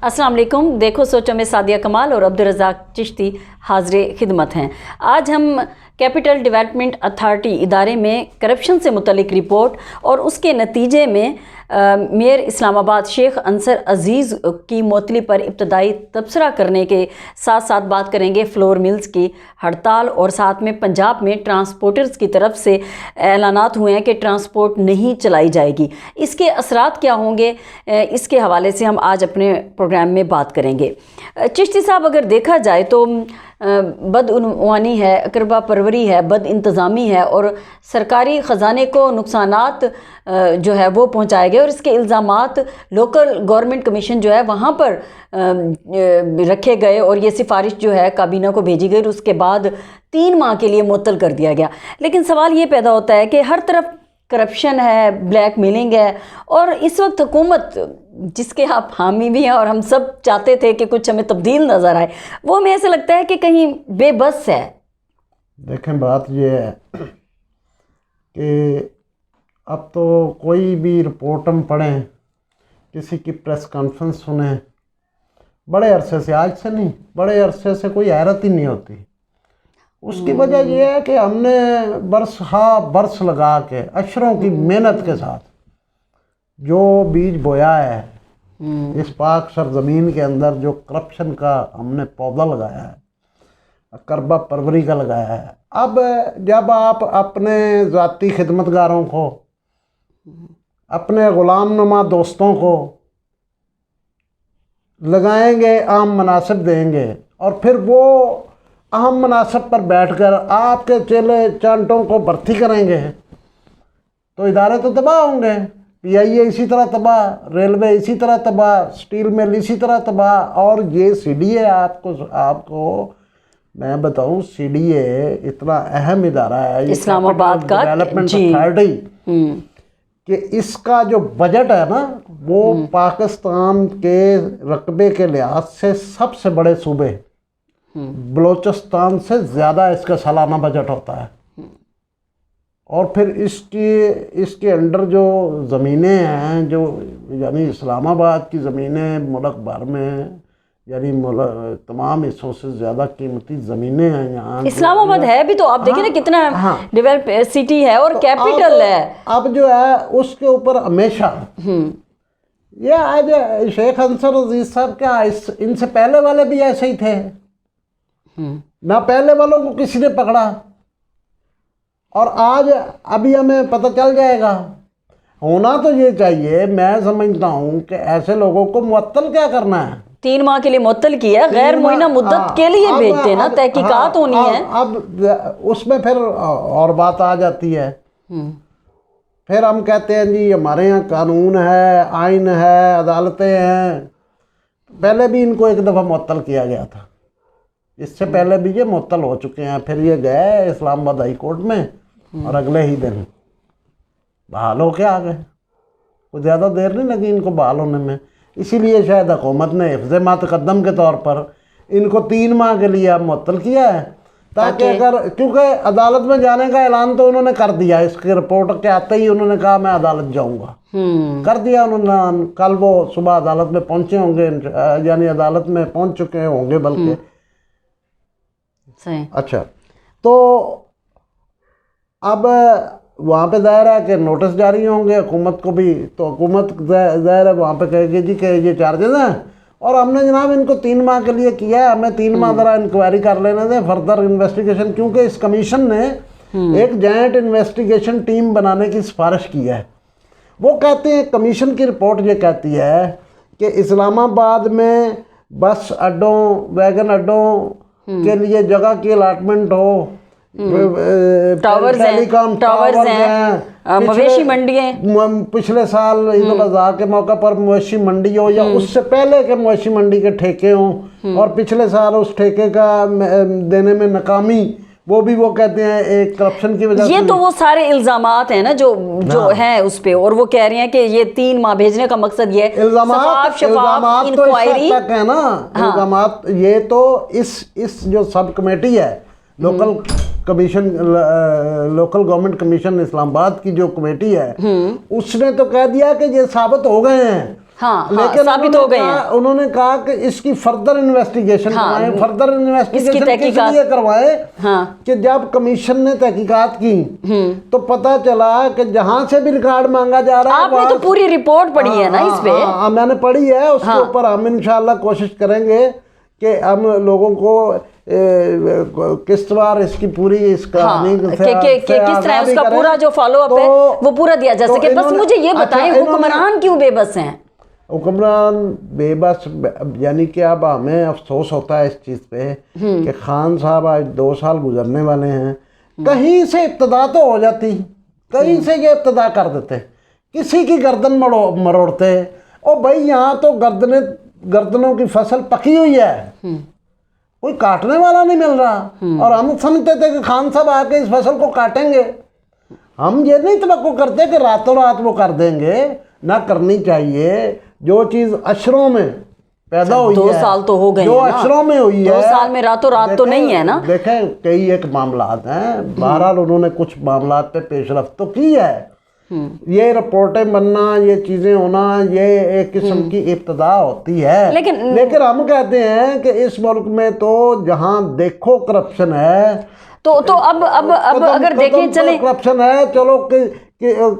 अस्सलाम वालेकुम। देखो सोचो में सादिया कमाल और अब्दुल रज़ाक चिश्ती हाज़िर खिदमत हैं। आज हम कैपिटल डेवलपमेंट अथॉरिटी इदारे में करप्शन से मुतल्लिक रिपोर्ट और उसके नतीजे में मेयर इस्लामाबाद शेख अंसर अज़ीज़ की मुअत्तली पर इब्तदाई तबसरा करने के साथ साथ बात करेंगे फ्लोर मिल्स की हड़ताल और साथ में पंजाब में ट्रांसपोर्टर्स की तरफ से ऐलानात हुए हैं कि ट्रांसपोर्ट नहीं चलाई जाएगी। इसके असरात क्या होंगे, इसके हवाले से हम आज अपने प्रोग्राम में बात करेंगे। चिश्ती साहब, अगर देखा जाए तो बदउनवानी है, अकरबा परवरी है, बद इंतज़ामी है और सरकारी ख़जाने को नुकसानात जो है वो पहुंचाए गए और इसके इल्ज़ामात लोकल गवर्नमेंट कमीशन जो है वहाँ पर रखे गए और ये सिफारिश जो है काबीना को भेजी गई और उसके बाद 3 माह के लिए मुअत्तल कर दिया गया। लेकिन सवाल ये पैदा होता है कि हर तरफ करप्शन है, ब्लैक मेलिंग है और इस वक्त हुकूमत जिसके आप हामी भी हैं और हम सब चाहते थे कि कुछ हमें तब्दील नज़र आए, वो हमें ऐसा लगता है कि कहीं बेबस है। देखें, बात ये है कि अब तो कोई भी रिपोर्ट हम पढ़ें, किसी की प्रेस कॉन्फ्रेंस सुने, बड़े अरसे से, आज से नहीं, बड़े अरसे से कोई हैरत ही नहीं होती। उसकी वजह यह है कि हमने बरस लगा के अशरों की मेहनत के साथ जो बीज बोया है इस पाक सरजमीन के अंदर, जो करप्शन का हमने पौधा लगाया है, करबा परवरी का लगाया है। अब जब आप अपने ज़ाती खिदमतगारों को, अपने ग़ुलाम नुमा दोस्तों को लगाएंगे, आम मनासिब देंगे और फिर वो अहम मनासिब पर बैठकर आपके चेले चांटों को भर्ती करेंगे, तो इदारे तो तबाह होंगे। PIA इसी तरह तबाह, रेलवे इसी तरह तबाह, स्टील मिल इसी तरह तबाह। और ये CDA, आपको मैं बताऊं, CDA इतना अहम इदारा है इस्लामाबाद का डेवलपमेंट अथॉरिटी कि इसका जो बजट है ना, वो पाकिस्तान के रकबे के लिहाज से सबसे बड़े सूबे बलोचिस्तान से ज़्यादा इसका सालाना बजट होता है। और फिर इसके अंडर जो ज़मीनें हैं, जो यानी इस्लामाबाद की ज़मीनें मुल्क भर में, यानी तमाम हिस्सों से ज़्यादा कीमती ज़मीनें हैं यहाँ। इस्लामाबाद है भी तो आप देखिए ना कितना डेवलप सिटी है और कैपिटल है। अब जो है उसके ऊपर हमेशा ये आज शेख अंसर अजीज़ साहब क्या इनसे पहले वाले भी ऐसे ही थे ना, पहले वालों को किसी ने पकड़ा और आज अभी हमें पता चल जाएगा। होना तो ये चाहिए, मैं समझता हूँ कि ऐसे लोगों को मुअत्तल क्या करना है। 3 माह के लिए मुअत्तल किया, गैर मुइना मुद्दत के लिए भेजते ना, तहकीकात होनी है। अब उसमें फिर और बात आ जाती है। फिर हम कहते हैं जी हमारे यहाँ कानून है, आइन है, अदालतें हैं। पहले भी इनको एक दफ़ा मुअत्तल किया गया था, इससे पहले भी ये मुअत्तल हो चुके हैं। फिर ये गए इस्लामाबाद हाई कोर्ट में और अगले ही दिन बहाल होके आ गए। कुछ ज़्यादा देर नहीं लगी इनको बहाल होने में। इसीलिए शायद हुकूमत ने हिफ्ज़ मुक़द्दम के तौर पर इनको 3 माह के लिए अब मुअत्तल किया है, ताकि अगर, क्योंकि अदालत में जाने का ऐलान तो उन्होंने कर दिया, इसकी रिपोर्ट के आते ही उन्होंने कहा मैं अदालत जाऊँगा, कर दिया उन्होंने। कल वो सुबह अदालत में पहुँचे होंगे, यानी अदालत में पहुँच चुके होंगे बल्कि। अच्छा, तो अब वहाँ पे ज़ाहिर है कि नोटिस जारी होंगे हुकूमत को भी, तो हुकूमत ज़ाहिर है वहाँ पे कहेगी जी कि ये चार्जेस हैं और हमने जनाब इनको 3 माह के लिए किया है, हमें 3 माह ज़रा इंक्वायरी कर लेने दें, फर्दर इन्वेस्टिगेशन। क्योंकि इस कमीशन ने एक जॉइंट इन्वेस्टिगेशन टीम बनाने की सिफारिश की है। वो कहते हैं, कमीशन की रिपोर्ट ये कहती है कि इस्लामाबाद में बस अड्डों, वैगन अड्डों के लिए जगह की अलाटमेंट हो, टावर्स हैं, मवेशी मंडियां, पिछले साल ईद उल अज़हा के मौके पर मवेशी मंडी हो या उससे पहले के मवेशी मंडी के ठेके हों और पिछले साल उस ठेके का देने में नाकामी, वो भी वो कहते हैं एक करप्शन की वजह से। ये तो वो सारे इल्जामात हैं ना जो हैं उस पे, और वो कह रहे हैं कि ये 3 माह भेजने का मकसद ये इल्जामात तो इंक्वायरी है ना। इल्जामात ये तो इस जो सब कमेटी है, local commission, local government commission Islamabad की जो कमेटी है, उसने तो कह दिया कि ये साबित हो गए हैं हाँ, लेकिन साबित हो गए हैं। उन्होंने कहा कि इसकी फर्दर इन्वेस्टिगेशन करवाएं, फर्दर इन्वेस्टिगेशन किस लिए करवाएं कि जब कमीशन ने तहकीकात की तो पता चला कि जहां से भी रिकॉर्ड मांगा जा रहा है। आपने तो पूरी रिपोर्ट पढ़ी है ना इस पे? मैंने पढ़ी है, उसके ऊपर हम इंशाल्लाह कोशिश करेंगे कि हम लोगों को किस्तवार इसकी पूरी इस कहानी किस तरह उसका पूरा जो फॉलो अप है वो पूरा दिया जा सके। बस मुझे ये बताएं, हुक्मरान क्यों बेबस हैं? हुक्मरान बेबस यानी कि अब हमें अफसोस होता है इस चीज़ पे कि खान साहब आज 2 साल गुजरने वाले हैं, कहीं से इब्तदा तो हो जाती, कहीं से ये इब्तदा कर देते, किसी की गर्दन मरोड़ते। ओ भाई यहाँ तो गर्दनों की फसल पकी हुई है, कोई काटने वाला नहीं मिल रहा, और हम समझते थे कि खान साहब आके इस फसल को काटेंगे। हम ये नहीं तवक्को करते कि रातों रात वो कर देंगे, ना करनी चाहिए। जो चीज़ अशरों में पैदा हुई है, 2 साल तो हो गए जो अशरों में हुई है, 2 साल में रातों रात तो नहीं है ना। देखें कई एक मामलात हैं, बहरहाल उन्होंने कुछ मामलात पे पेशरफ्त तो की है। ये रिपोर्टें बनना, ये चीज़ें होना, ये एक किस्म की इब्तदा होती है। लेकिन हम कहते हैं कि इस मुल्क में तो जहाँ देखो करप्शन है, तो अब अगर देखें चले करप्शन है। चलो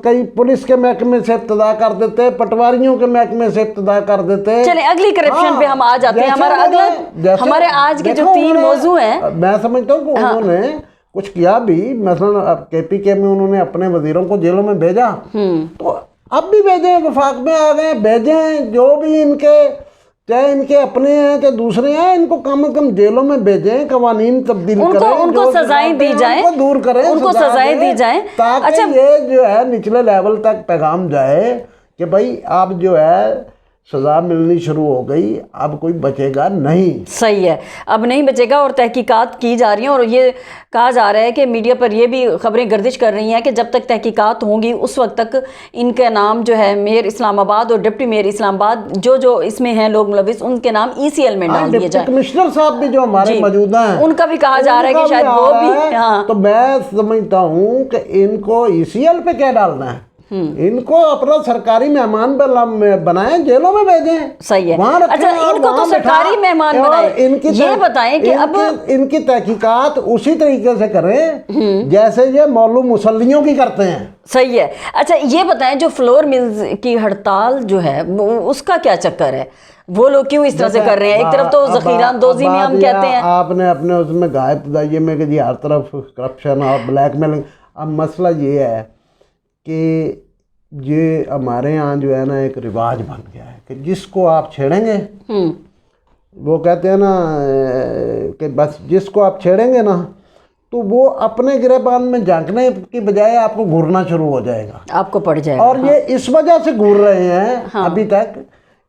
कई पुलिस के महकमे से इब्तदा कर देते, पटवारियों के महकमे से इब्तदा कर देते। चले अगली करप्शन पे हम आ जाते हैं। हमारे आज के जो 3 मौजू हैं, मैं समझता हूँ कि उन्होंने कुछ किया भी। मसलन KPK में उन्होंने अपने वजीरों को जेलों में भेजा, तो अब भी भेजें, वफाक में आ गए, भेजें। जो भी इनके, चाहे इनके अपने हैं चाहे दूसरे हैं, इनको कम से कम जेलों में भेजें, कवानीन तब्दील करें, उनको सजाएं दी जाएं, उनको दूर करें, उनको सजाएं दी जाएं, ताकि ये जो है निचले लेवल तक पैगाम जाए कि भाई आप जो है सज़ा मिलनी शुरू हो गई, अब कोई बचेगा नहीं। सही है, अब नहीं बचेगा। और तहकीकात की जा रही हैं, और ये कहा जा रहा है कि मीडिया पर ये भी खबरें गर्दिश कर रही हैं कि जब तक तहकीकात होंगी उस वक्त तक इनका नाम जो है मेयर इस्लामाबाद और डिप्टी मेयर इस्लामाबाद जो इसमें हैं लोग मुलविस, उनके नाम ECL में डाल दिए जाए। कमिश्नर साहब भी जो हमारे मौजूद हैं, उनका भी कहा जा रहा है कि शायद वो भी। हाँ, तो मैं समझता हूँ कि इनको ECL पे क्या डालना है, इनको अपना सरकारी मेहमान बनाएं, जेलों में भेजें। सही है। अच्छा, इनको तो सरकारी मेहमान बनाएं। ये बताएं कि अब इनकी तहकीकात उसी तरीके से करें जैसे ये मौलू मुसल्लियों की करते हैं। सही है। अच्छा, ये बताएं जो फ्लोर मिल्स की हड़ताल जो है उसका क्या चक्कर है? वो लोग क्यों इस तरह से कर रहे हैं? एक तरफ तो ज़ख़ीरा अंदोज़ी में हम कहते हैं, आपने अपने उसमें गायब दाइये में कि जी हर तरफ करप्शन और ब्लैकमेलिंग। अब मसला ये है कि ये हमारे यहाँ जो है ना एक रिवाज बन गया है कि जिसको आप छेड़ेंगे, वो कहते हैं ना कि बस जिसको आप छेड़ेंगे ना तो वो अपने गिरेबान में झांकने की बजाय आपको घूरना शुरू हो जाएगा, आपको पड़ जाएगा। और ये इस वजह से घूर रहे हैं अभी तक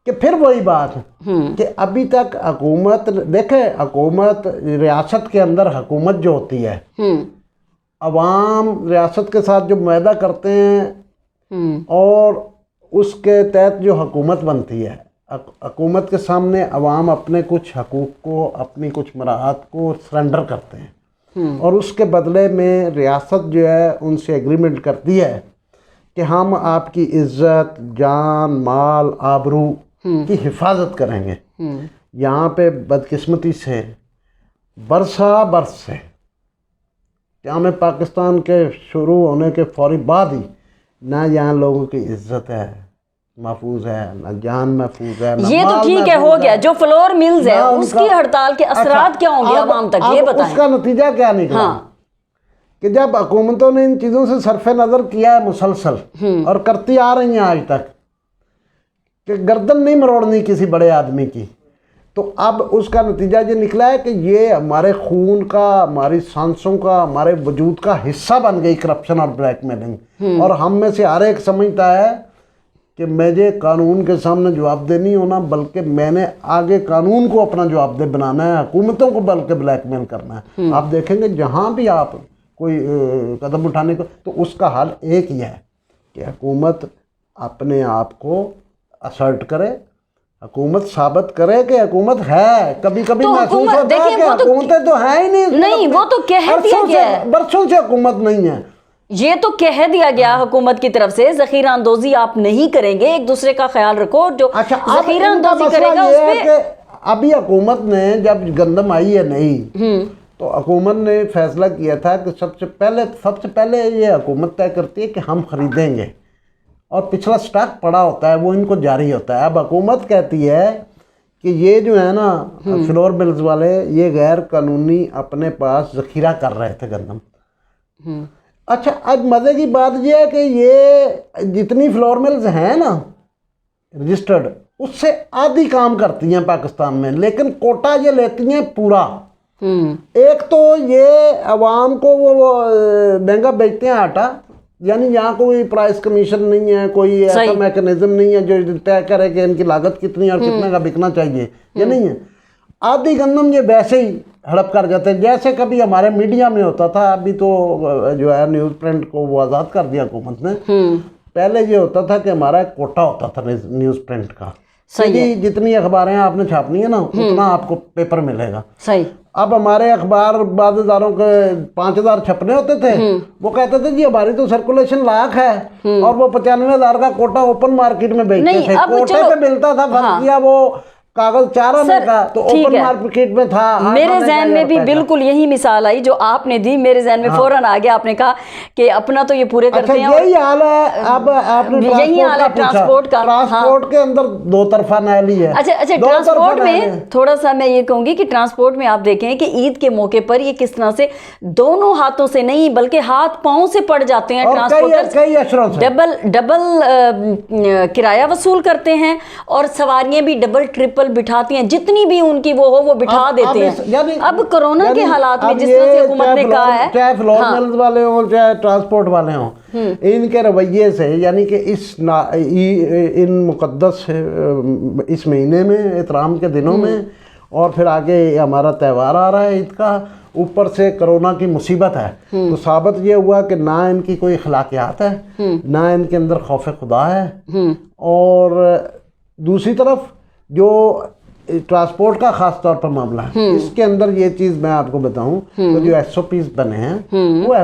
कि फिर वही बात कि अभी तक हुकूमत, देखे हुकूमत रियासत के अंदर हुकूमत जो होती है, अवाम रियासत के साथ जो मुआहदा करते हैं और उसके तहत जो हुकूमत बनती है, हुकूमत के सामने अवाम अपने कुछ हकूक़ को, अपनी कुछ मराहत को सरेंडर करते हैं, और उसके बदले में रियासत जो है उनसे एग्रीमेंट करती है कि हम आपकी इज़्ज़त, जान, माल, आबरू की हिफाजत करेंगे। यहाँ पे बदकिस्मती से बरस से जाम पाकिस्तान के शुरू होने के फौरी बाद ही ना यहाँ लोगों की इज्जत है, महफूज है, ना जान महफूज है, ना ये तो ठीक है, हो गया। जो फ्लोर मिल्स है उसकी हड़ताल के असरात क्या होंगे आवाम तक, ये बताएं। उसका नतीजा क्या निकला कि जब हुकूमतों ने इन चीज़ों से सरफे नज़र किया है मुसलसल और करती आ रही हैं आज तक कि गर्दन नहीं मरोड़नी किसी बड़े आदमी की, तो अब उसका नतीजा ये निकला है कि ये हमारे खून का, हमारी सांसों का, हमारे वजूद का हिस्सा बन गई करप्शन और ब्लैकमेलिंग। और हम में से हर एक समझता है कि मुझे कानून के सामने जवाबदेह नहीं होना, बल्कि मैंने आगे कानून को अपना जवाबदेह बनाना है, हुकूमतों को बल्कि ब्लैकमेल करना है। आप देखेंगे जहाँ भी आप कोई कदम उठाने को, तो उसका हल एक ही है कि हुकूमत अपने आप को असर्ट करे, हुकूमत साबित करे कि हुकूमत है। कभी कभी तो महसूस होता है कि हुकूमतें तो है ही नहीं, वो तो कह दिया गया है, बरसों से हुकूमत नहीं है। ये तो कह दिया गया हुकूमत की तरफ से, जखीरा अंदोजी आप नहीं करेंगे, एक दूसरे का ख्याल रखो, जो अच्छा, जखीरा अंदोजी करेगा उस पे। अभी हुकूमत ने जब गंदम आई है नहीं, तो हुकूमत ने फैसला किया था कि सबसे पहले ये हुकूमत तय करती है कि हम खरीदेंगे, और पिछला स्टॉक पड़ा होता है वो इनको जारी होता है। अब हुकूमत कहती है कि ये जो है ना फ्लोर मिल्स वाले, ये गैर कानूनी अपने पास ज़ख़ीरा कर रहे थे गंदम। अच्छा, अब मज़े की बात यह है कि ये जितनी फ्लोर मिल्स हैं ना रजिस्टर्ड, उससे आधी काम करती हैं पाकिस्तान में, लेकिन कोटा ये लेती हैं पूरा। एक तो ये अवाम को वो महंगा बेचते हैं आटा, यानी यहाँ कोई प्राइस कमीशन नहीं है, कोई ऐसा मैकेनिज्म नहीं है जो तय करे कि इनकी लागत कितनी और कितने का बिकना चाहिए, ये नहीं है। आधी गंदम ये वैसे ही हड़प कर जाते हैं, जैसे कभी हमारे मीडिया में होता था। अभी तो जो है न्यूज़ प्रिंट को वो आज़ाद कर दिया हुकूमत ने। पहले ये होता था कि हमारा एक कोटा होता था न्यूज़ प्रिंट का, सही, जितनी अखबारें आपने छापनी है ना उतना आपको पेपर मिलेगा। सही। अब हमारे अखबार बाज़दारों के 5000 छपने होते थे, वो कहते थे जी हमारी तो सर्कुलेशन लाख है, और वो 95,000 का कोटा ओपन मार्केट में बेचते थे। कोटे पे मिलता था, फर्क किया वो कागज 4 आने का, तो ओपन मार्केट में था। मेरे जहन में भी बिल्कुल यही मिसाल आई जो आपने दी, मेरे जहन में फौरन आ गया। आपने कहा कि अपना तो ये पूरे करते हैं, यही हाल है। अब आपने यही हाल है ट्रांसपोर्ट का। ट्रांसपोर्ट के अंदर दो तरफा नैली है। अच्छा, ट्रांसपोर्ट में थोड़ा सा मैं ये कहूंगी कि ट्रांसपोर्ट में आप देखें कि ईद के मौके पर ये किस तरह से दोनों हाथों से नहीं बल्कि हाथ पांव से पड़ जाते हैं ट्रांसपोर्टर्स, कई अशरों से डबल किराया वसूल करते हैं, और सवारियां भी डबल ट्रिपल बिठाती हैं, जितनी भी उनकी वो हो वो बिठा देते हैं। अब कोरोना के हालात में जिस तरह से हुकूमत ने कहा है, चाहे फ्लोर मिल्स वाले हों चाहे ट्रांसपोर्ट वाले हों, इनके रवैये से, यानी कि इन मुकद्दस इस महीने में, एहतराम के दिनों में, और फिर आगे हमारा त्यौहार आ रहा है ईद का, ऊपर से कोरोना की मुसीबत है, तो साबित ये हुआ कि ना इनकी कोई अखलाकियात है, ना इनके अंदर खौफ खुदा है। और दूसरी तरफ जो ट्रांसपोर्ट का खास तौर पर मामला है, इसके अंदर ये चीज़ मैं आपको बताऊं, तो जो SOPs बने हैं वो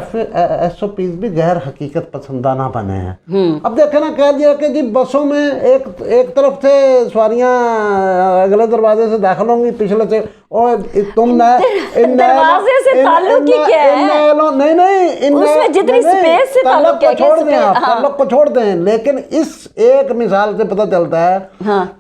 SOPs भी गैर हकीकत पसंदाना बने हैं। अब देखे ना, कह दिया कि जी बसों में एक तरफ से सवारियां अगले दरवाजे से दाखिल होंगी, पिछले से, और तुम दरवाजे से ताल्लुक की क्या है? नहीं, उसमें जितनी स्पेस से ताल्लुक क्या है? छोड़ दें आप, ताल्लुक को छोड़ दें, लेकिन इस एक मिसाल से पता चलता है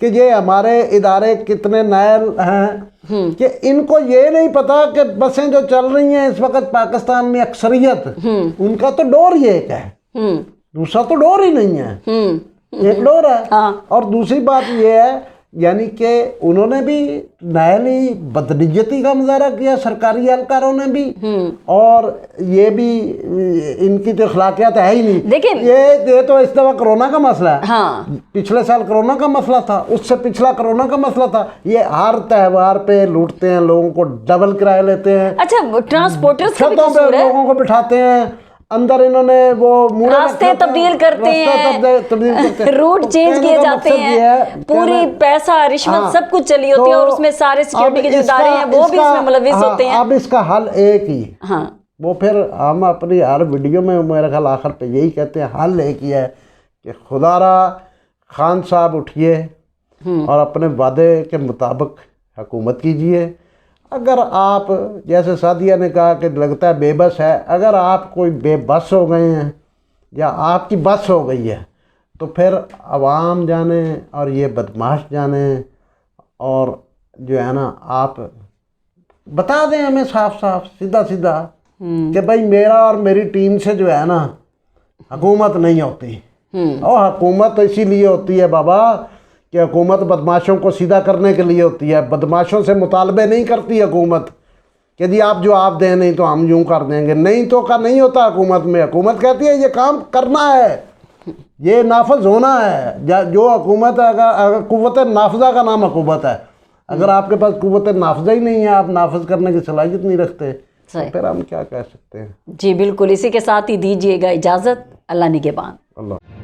कि ये हमारे इदारे कितने नायल हैं कि इनको ये नहीं पता कि बसें जो चल रही हैं इस वक्त पाकिस्तान में अक्सरियत, उनका तो डोर ये एक है, दूसरा तो डोर ही नहीं है, एक डोर है। और दूसरी बात ये है, यानी कि उन्होंने भी नायली बदनीयती का मुजाहरा किया, सरकारी एहलकारों ने भी, और ये भी इनकी तो अखलाकियात है ही नहीं। देखिए, ये तो इस दफा कोरोना का मसला है। पिछले साल कोरोना का मसला था, उससे पिछला कोरोना का मसला था। ये हर त्यौहार पे लूटते हैं लोगों को, डबल किराया लेते हैं। अच्छा, ट्रांसपोर्टर्स का भी छतों पे लोगों को बिठाते हैं, अंदर इन्होंने वो रास्ते तब्दील करते हैं, रूट चेंज किए जाते हैं, पूरी पैसा रिश्वत सब कुछ चली होती है, और उसमें सारे सिक्योरिटी के जो इदारे हैं वो भी इसमें मुलविस होते हैं। अब इसका हल एक ही, वो फिर हम अपनी हर वीडियो में मेरा ख्याल आखिर पे यही कहते हैं, हल एक ही है कि खुदारा खान साहब उठिए और अपने वादे के मुताबिक हुकूमत कीजिए। अगर आप, जैसे सादिया ने कहा कि लगता है बेबस है, अगर आप कोई बेबस हो गए हैं या आपकी बस हो गई है, तो फिर अवाम जाने और ये बदमाश जाने, और जो है ना आप बता दें हमें साफ साफ सीधा सीधा कि भाई मेरा और मेरी टीम से जो है ना हुकूमत नहीं होती। और हुकूमत तो इसीलिए होती है बाबा कि हुकूमत बदमाशों को सीधा करने के लिए होती है। बदमाशों से मुतालबे नहीं करती हुकूमत कि जी आप जो आप दें, नहीं तो हम यूँ कर देंगे, नहीं तो का नहीं होता हुकूमत में। हुकूमत कहती है ये काम करना है, ये नाफज होना है। जो हुकूमत, अगर कुव्वत नाफजा का नाम हुकूमत है, अगर आपके पास कुव्वत नाफजा ही नहीं है, आप नाफज करने की सलाहियत नहीं रखते, तो फिर हम क्या कह सकते हैं। जी बिल्कुल, इसी के साथ ही दीजिएगा इजाज़त। अल्लाह निगहबान। अल्लाह।